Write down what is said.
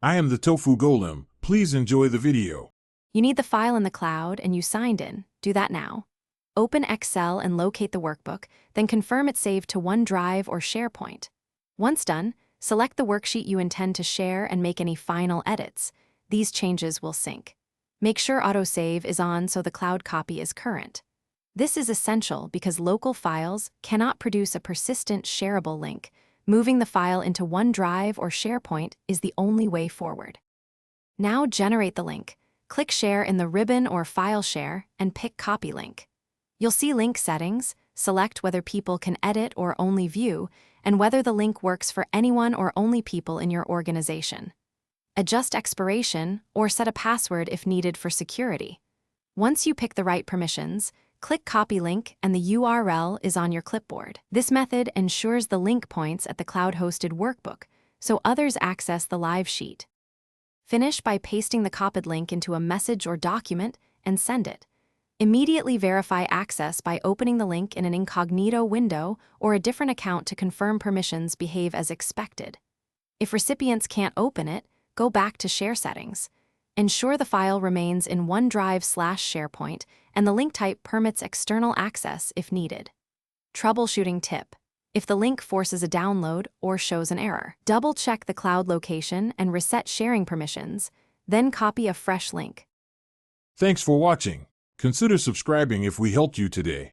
I am the Tofu Golem. Please enjoy the video. You need the file in the cloud and you signed in. Do that now. Open Excel and locate the workbook, then confirm it's saved to OneDrive or SharePoint. Once done, select the worksheet you intend to share and make any final edits. These changes will sync. Make sure autosave is on so the cloud copy is current. This is essential because local files cannot produce a persistent shareable link. Moving the file into OneDrive or SharePoint is the only way forward. Now generate the link. Click Share in the ribbon or File Share and pick Copy Link. You'll see link settings, select whether people can edit or only view, and whether the link works for anyone or only people in your organization. Adjust expiration or set a password if needed for security. Once you pick the right permissions, click Copy Link and the URL is on your clipboard. This method ensures the link points at the cloud-hosted workbook, so others access the live sheet. Finish by pasting the copied link into a message or document and send it. Immediately verify access by opening the link in an incognito window or a different account to confirm permissions behave as expected. If recipients can't open it, go back to Share Settings. Ensure the file remains in OneDrive/SharePoint and the link type permits external access if needed. Troubleshooting tip. If the link forces a download or shows an error, double-check the cloud location and reset sharing permissions, then copy a fresh link. Thanks for watching. Consider subscribing if we helped you today.